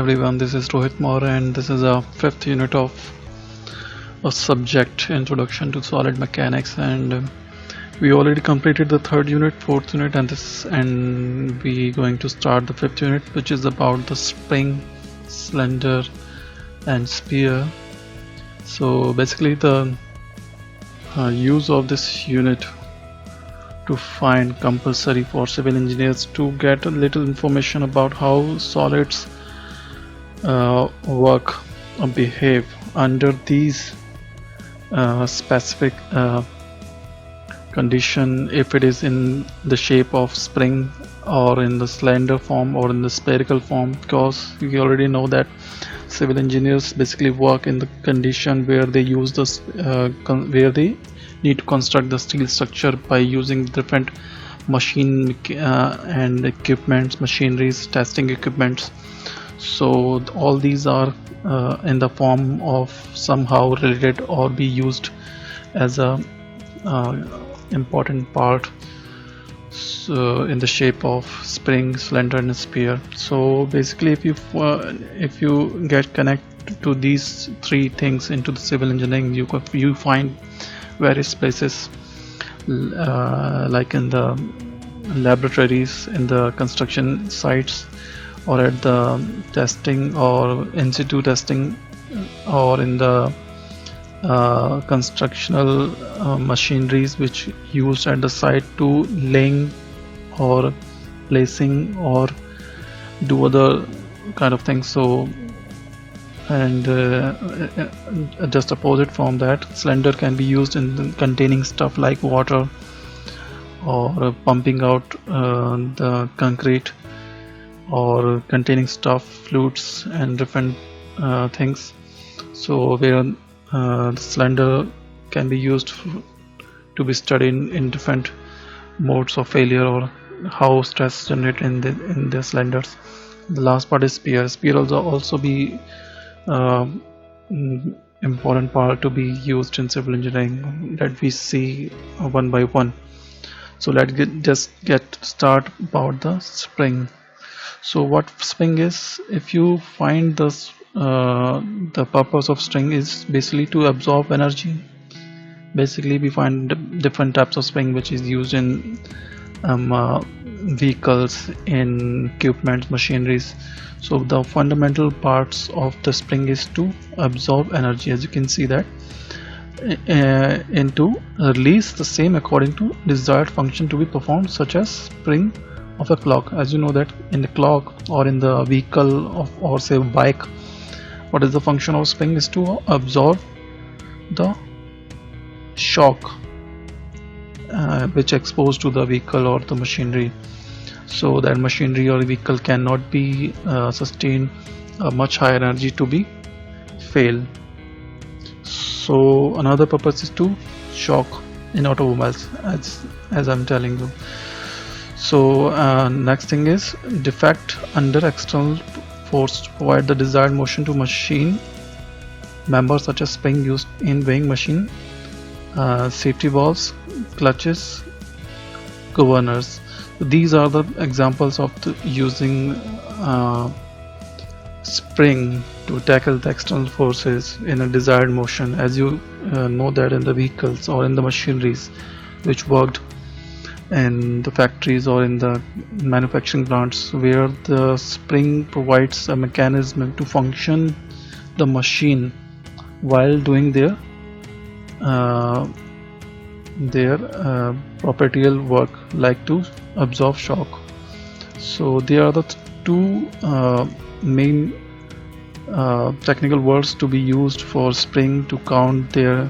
everyone, this is Rohit Maurya and this is a fifth unit of a subject Introduction to Solid Mechanics, and we already completed the third unit, fourth unit, and we going to start the fifth unit, which is about the spring, cylinder and sphere. So basically the use of this unit to find compulsory for civil engineers to get a little information about how solids work or behave under these specific condition, if it is in the shape of spring or in the cylinder form or in the spherical form, because we already know that civil engineers basically work in the condition where they use this where they need to construct the steel structure by using different machine and equipments, machineries, testing equipments. So all these are in the form of somehow related or be used as a important part, so in the shape of spring, cylinder and sphere. So basically if you get connected to these three things into the civil engineering, you find various places like in the laboratories, in the construction sites, or at the testing or in situ testing, or in the constructional machineries which used at the site to laying or placing or do other kind of things. So and just opposite from that, cylinder can be used in containing stuff like water or pumping out the concrete, or containing stuff, fluids and different things. So where the cylinder can be used to be studied in different modes of failure or how stress generate in the cylinders. The last part is sphere. Sphere also be important part to be used in civil engineering that we see one by one. So let's just get start about the spring. So what spring is, if you find this the purpose of spring is basically to absorb energy. Basically we find different types of spring which is used in vehicles, in equipment, machineries. So the fundamental parts of the spring is to absorb energy, as you can see that, and to release the same according to desired function to be performed, such as spring of a clock. As you know that in the clock or in the vehicle of, or say bike, what is the function of spring is to absorb the shock which exposed to the vehicle or the machinery, so that machinery or vehicle cannot be sustain a much higher energy to be fail. So another purpose is to shock in automobiles, as I'm telling you. So next thing is defect under external force to provide the desired motion to machine members, such as spring used in weighing machine, safety valves, clutches, governors. These are the examples of using spring to tackle the external forces in a desired motion. As you know that in the vehicles or in the machineries which worked in the factories or in the manufacturing plants, where the spring provides a mechanism to function the machine while doing their propertial work, like to absorb shock. So there are the two main technical words to be used for spring to count their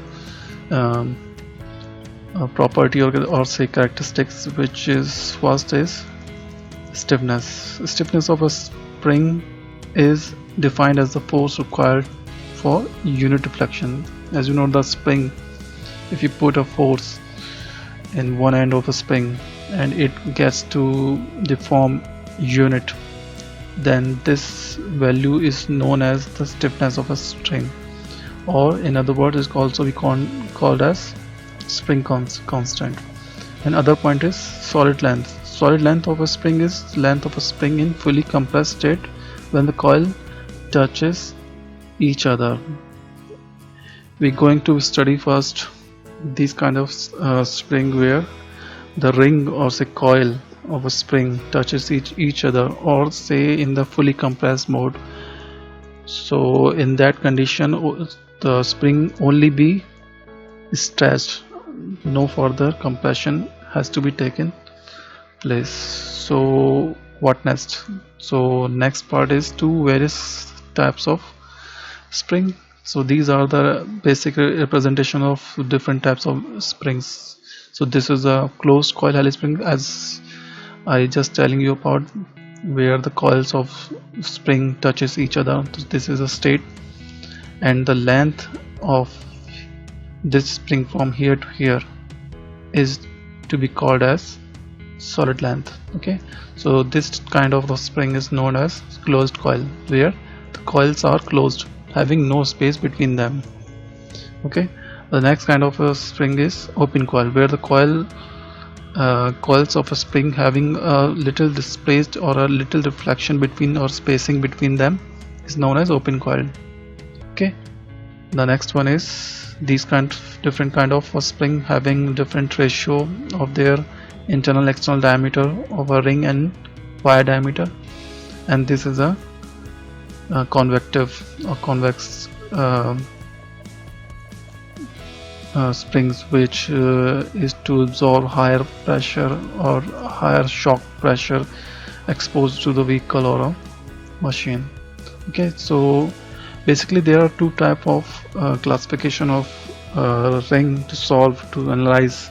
property or say characteristics, which is first is stiffness. Stiffness of a spring is defined as the force required for unit deflection. As you know, the spring, if you put a force in one end of a spring and it gets to deform unit, then this value is known as the stiffness of a string, or in other words is also be called as spring constant. Another point is solid length. Solid length of a spring is length of a spring in fully compressed state when the coil touches each other. We're going to study first these kind of spring where the ring or say coil of a spring touches each other, or say in the fully compressed mode. So in that condition the spring only be stretched, no further compression has to be taken place. So what next? So next part is two various types of spring. So these are the basic representation of different types of springs. So this is a closed coil Halley spring, as I just telling you about, where the coils of spring touches each other. This is a state, and the length of this spring from here to here is to be called as solid length. Okay, so this kind of a spring is known as closed coil, where the coils are closed, having no space between them. Okay, the next kind of a spring is open coil, where the coils of a spring having a little displaced or a little deflection between or spacing between them is known as open coil. Okay, the next one is these different kind of a spring having different ratio of their internal external diameter of a ring and wire diameter, and this is a convective or convex springs, which is to absorb higher pressure or higher shock pressure exposed to the vehicle or a machine. Okay, so basically there are two type of classification of ring to solve, to analyze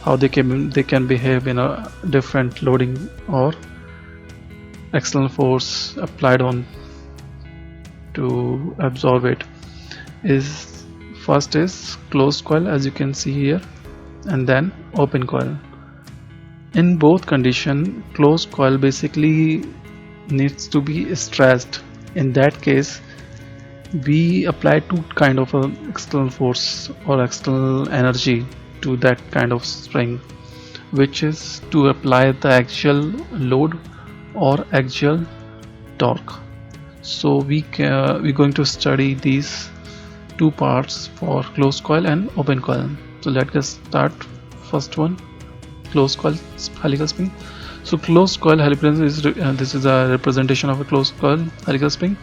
how they can behave in a different loading or external force applied on to absorb it. Is first is closed coil, as you can see here, and then open coil. In both condition, closed coil basically needs to be stressed. In that case, we apply two kind of a external force or external energy to that kind of spring, which is to apply the axial load or axial torque. So we're going to study these two parts for closed coil and open coil. So let's start. First one, closed coil helical spring. So closed coil helical spring is this is a representation of a closed coil helical spring,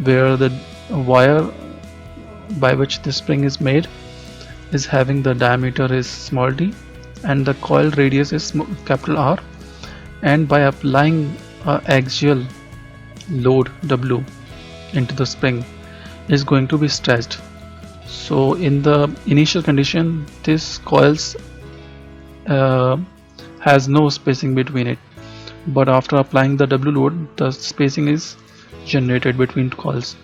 where the wire by which the spring is made is having the diameter is small d and the coil radius is capital R, and by applying axial load W into the spring is going to be stretched. So in the initial condition, this coils has no spacing between it, but after applying the W load, the spacing is generated between coils.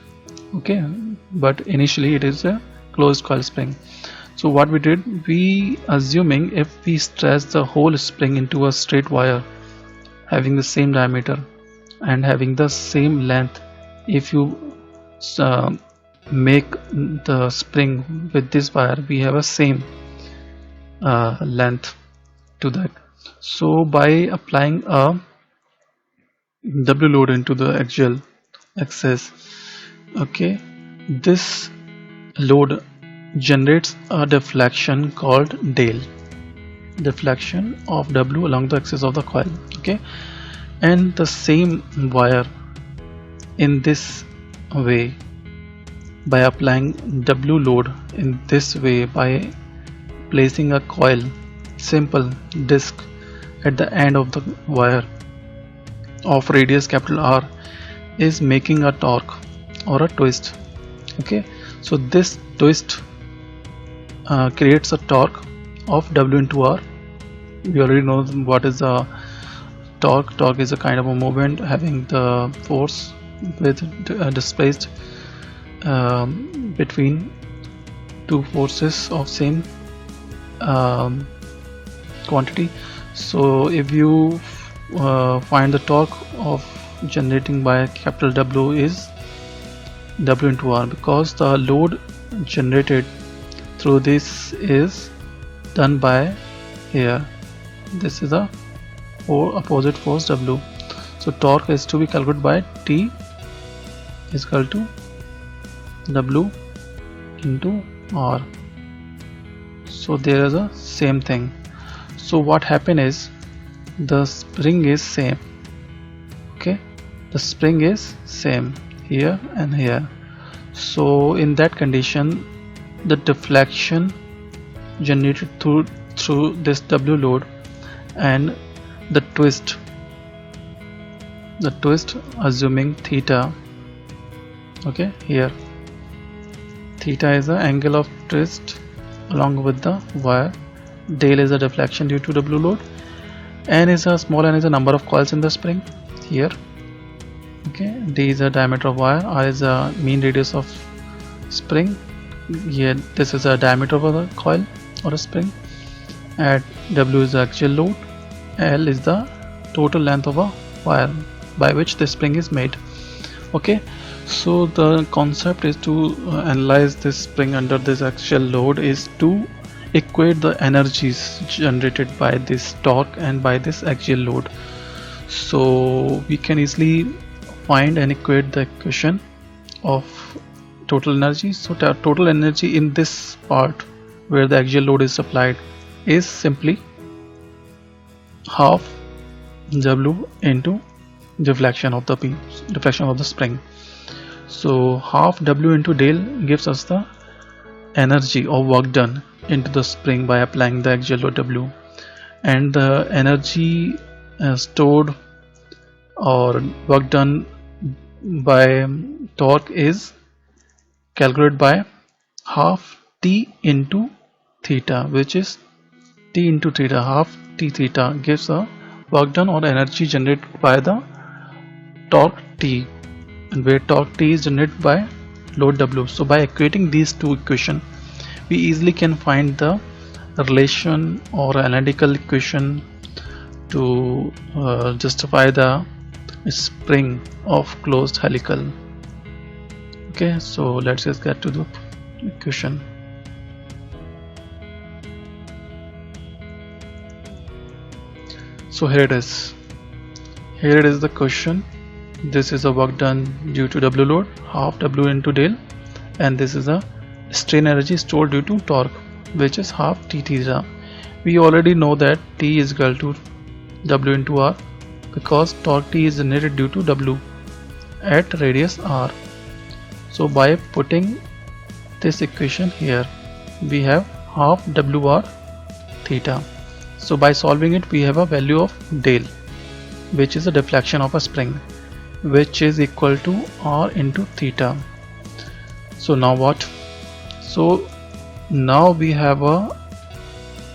Okay, but initially it is a closed coil spring. So what we did, we assuming if we stretch the whole spring into a straight wire having the same diameter and having the same length, if you make the spring with this wire, we have a same length to that. So by applying a W load into the axial axis, okay, this load generates a deflection called del, deflection of W along the axis of the coil. Okay, and the same wire in this way, by applying W load in this way, by placing a coil simple disc at the end of the wire of radius capital R, is making a torque or a twist. Okay, so this twist creates a torque of W into R. We already know what is a torque. Torque is a kind of a movement having the force with displaced between two forces of same quantity. So if you find the torque of generating by capital W is W into R, because the load generated through this is done by here, this is a opposite force W. So torque is to be calculated by T is equal to W into R. So there is a same thing. So what happened is the spring is same. Okay, the spring is same here and here. So in that condition, the deflection generated through this W load and the twist assuming theta. Okay, here theta is the angle of twist along with the wire, del is the deflection due to W load, n is a small n is the number of coils in the spring here. Okay, d is the diameter of wire, r is the mean radius of spring. Here this is the diameter of the coil or a spring, and W is the axial load, L is the total length of a wire by which the spring is made. Okay, so the concept is to analyze this spring under this axial load is to equate the energies generated by this torque and by this axial load. So we can easily find and equate the equation of total energy. So the total energy in this part where the axial load is supplied is simply half W into deflection of the beam, deflection of the spring. So half W into del gives us the energy or work done into the spring by applying the axial load W, and the energy stored or work done by torque is calculated by half T into theta, which is T into theta. Half T theta gives a work done or energy generated by the torque T, and where torque T is generated by load W. So by equating these two equations, we easily can find the relation or analytical equation to justify the spring of closed helical. Okay, so let's just get to the equation. So here it is. Here it is the question. This is the work done due to W load, half W into del, and this is a strain energy stored due to torque, which is half T theta. We already know that T is equal to W into R because torque T is generated due to W at radius R. So by putting this equation here, we have half WR theta. So by solving it, we have a value of del, which is the deflection of a spring, which is equal to R into theta. So now what? So now we have a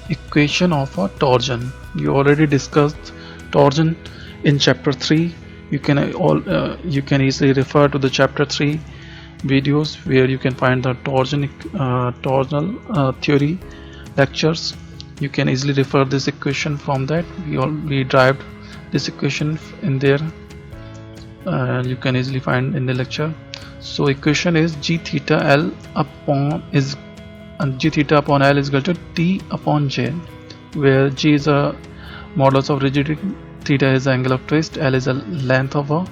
equation of a torsion. You already discussed torsion in chapter 3. You can easily refer to the chapter 3 videos where you can find the torsional theory lectures. You can easily refer this equation from that. We derived this equation in there. You can easily find in the lecture. So equation is G theta upon L is equal to T upon J, where G is a modulus of rigidity, theta is the angle of twist, L is the length of a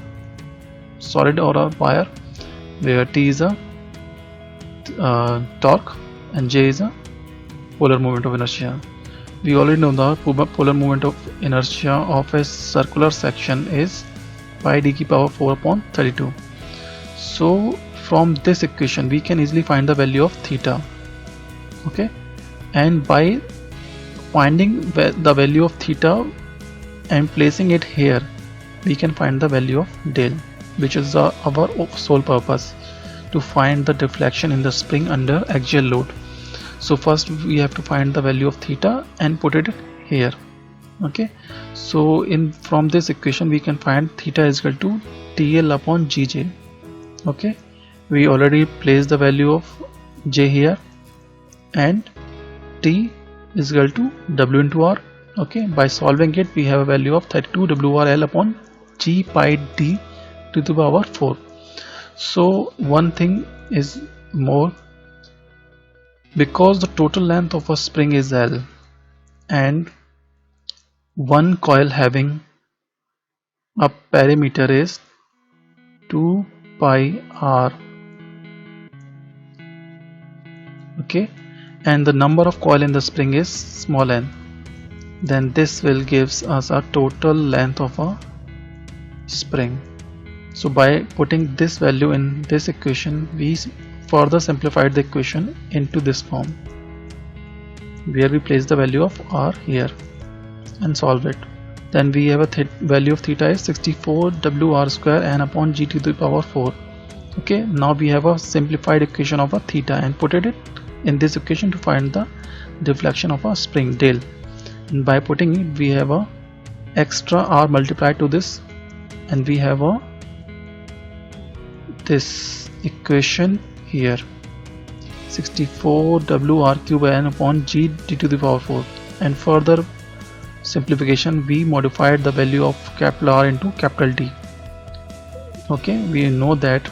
solid or a wire, where T is a torque and J is a polar moment of inertia. We already know the polar moment of inertia of a circular section is pi d की power 4 upon 32. So from this equation we can easily find the value of theta. Okay, and by finding the value of theta and placing it here, we can find the value of del, which is our sole purpose, to find the deflection in the spring under axial load. So first we have to find the value of theta and put it here. Okay, so from this equation we can find theta is equal to TL upon GJ. Okay, we already placed the value of J here, and T is equal to W into R. Okay, by solving it we have a value of 32 WRL upon G pi D to the power 4. So one thing is more, because the total length of a spring is L and one coil having a perimeter is 2 pi r. Okay, and the number of coil in the spring is small n. Then this will gives us a total length of a spring. So by putting this value in this equation, we further simplified the equation into this form, where we place the value of r here and solve it. Then we have a value of theta is 64 wr square n upon g to the power 4. Okay, now we have a simplified equation of a theta and put it in this equation to find the deflection of a spring del. And by putting it, we have a extra r multiplied to this, and we have a this equation here, 64 wr cube n upon g d to the power 4. And further simplification, we modified the value of capital R into capital D. Okay, we know that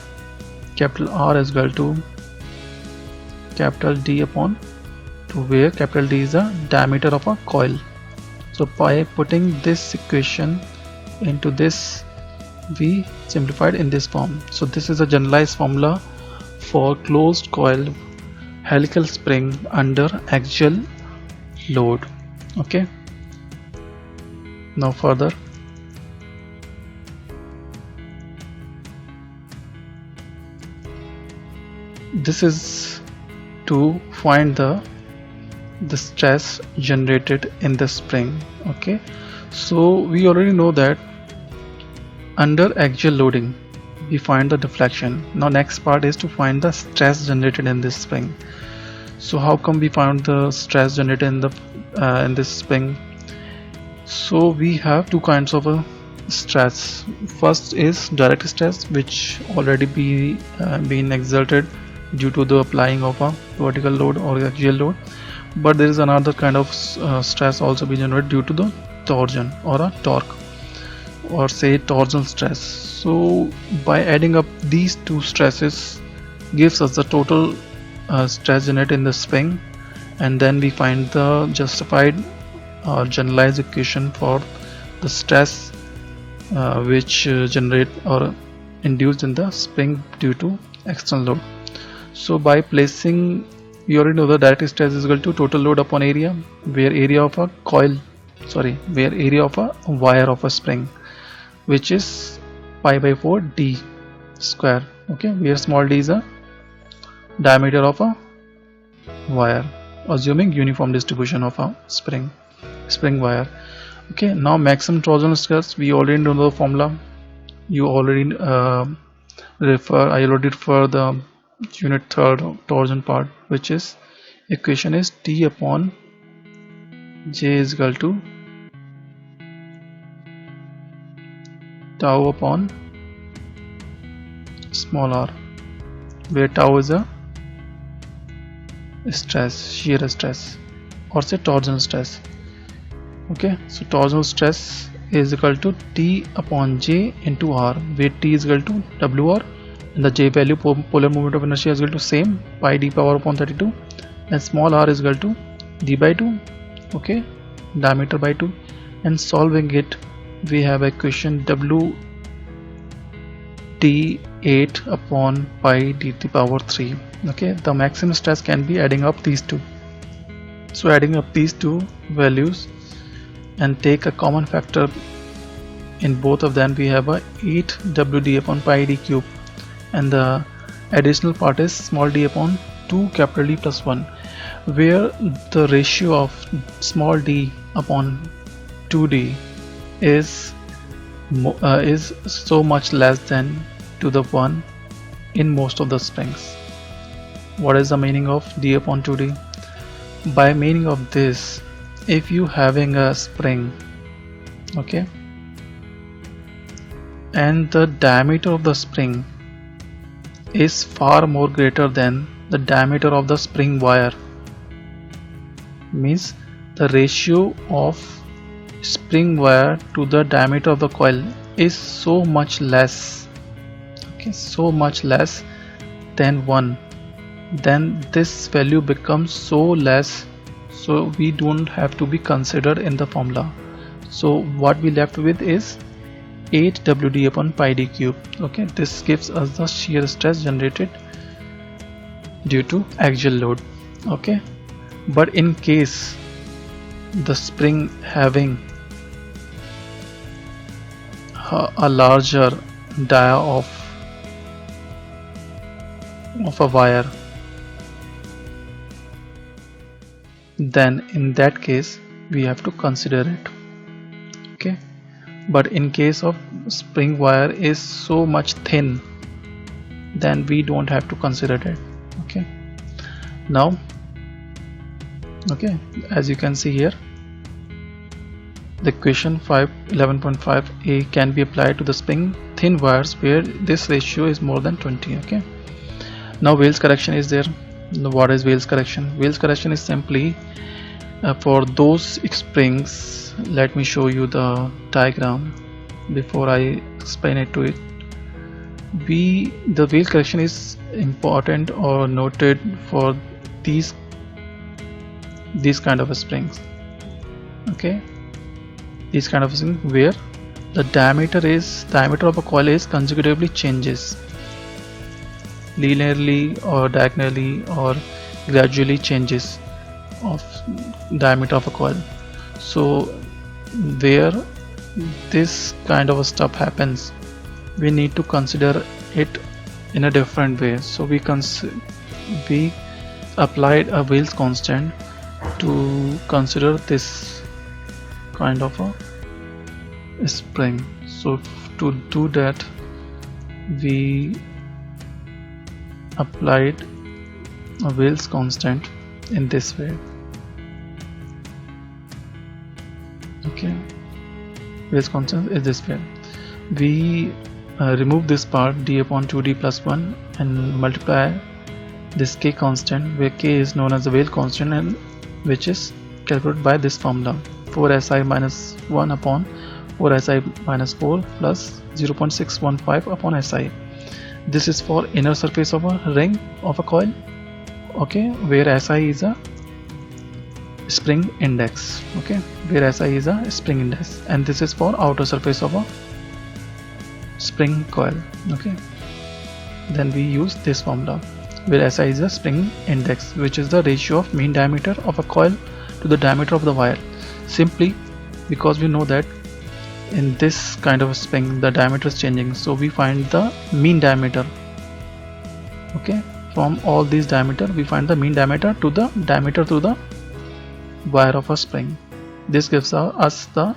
capital R is equal to capital D upon 2, where capital D is the diameter of a coil. So by putting this equation into this, we simplified in this form. So this is a generalized formula for closed coil helical spring under axial load. Okay, now further, this is to find the stress generated in the spring. Okay, so we already know that under axial loading we find the deflection. Now next part is to find the stress generated in this spring. So how come we found the stress generated in this spring? So we have two kinds of stress. First is direct stress, which already been exerted due to the applying of a vertical load or axial load. But there is another kind of stress also be generated due to the torsion or a torque, or say torsional stress. So by adding up these two stresses gives us the total stress generated in the spring, and then we find the justified or generalized equation for the stress which generate or induced in the spring due to external load. So by placing, we already know the direct stress is equal to total load upon area, where area of a wire of a spring, which is pi by 4 d square. Okay, where small d is a diameter of a wire, assuming uniform distribution of a spring wire. Okay, now maximum torsional stress, we already know the formula. You already I already refer the unit third torsion part, which is equation is T upon J is equal to tau upon small r, where tau is a stress, shear stress, or say torsional stress. Okay, so torsional stress is equal to T upon J into R, where T is equal to WR and the J value, polar moment of inertia, is equal to same, pi d power upon 32, and small r is equal to d by 2, okay, diameter by 2. And solving it, we have equation W d8 upon pi d to the power 3. Okay, the maximum stress can be adding up these two. So adding up these two values and take a common factor in both of them, we have a 8 WD upon pi d cube, and the additional part is small d upon 2 capital D plus 1, where the ratio of small d upon 2d is so much less than to the 1 in most of the springs. What is the meaning of d upon 2d? By meaning of this, if you having a spring, okay, and the diameter of the spring is far more greater than the diameter of the spring wire, means the ratio of spring wire to the diameter of the coil is so much less, okay, so much less than 1, then this value becomes so less, so we don't have to be considered in the formula. So what we left with is 8 WD upon pi d cube. Okay, this gives us the shear stress generated due to axial load. Okay, but in case the spring having a larger dia of a wire, then in that case we have to consider it. Okay, but in case of spring wire is so much thin, then we don't have to consider it. Okay, now okay, as you can see here, the equation 11.5a can be applied to the spring thin wires where this ratio is more than 20. Okay, now Wales correction is there. What is Wales correction? Wales correction is simply for those springs. Let me show you the diagram before I explain it to it. The Wales correction is important or noted for these kind of springs. Okay, these kind of springs where the diameter of a coil is consecutively changes linearly or diagonally or gradually changes of diameter of a coil. So where this kind of stuff happens, we need to consider it in a different way. So we applied a Wales constant to consider this kind of a spring. So to do that, we applied a Wales constant in this way. Okay, Wales constant is this way. We remove this part d upon 2d plus 1 and multiply this k constant, where k is known as the Wales constant, and which is calculated by this formula: 4si minus 1 upon 4si minus 4 plus 0.615 upon si. This is for inner surface of a ring of a coil. Okay, where si is a spring index. Okay, where si is a spring index, and this is for outer surface of a spring coil. Okay, then we use this formula where si is a spring index, which is the ratio of mean diameter of a coil to the diameter of the wire. Simply because we know that in this kind of spring the diameter is changing, so we find the mean diameter. Okay, from all these diameter we find the mean diameter to the diameter to the wire of a spring. This gives us the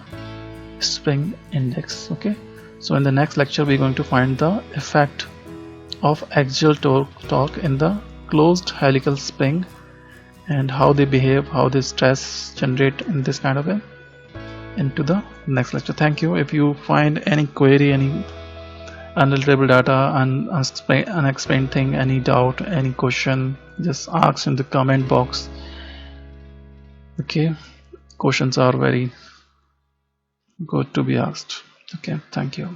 spring index. Okay, so in the next lecture we're going to find the effect of axial torque in the closed helical spring and how they behave, how they stress generate in this kind of way, into the next lecture. Thank you. If you find any query, any unrelatable data, unexplained thing, any doubt, any question, just ask in the comment box. Okay, questions are very good to be asked. Okay, thank you.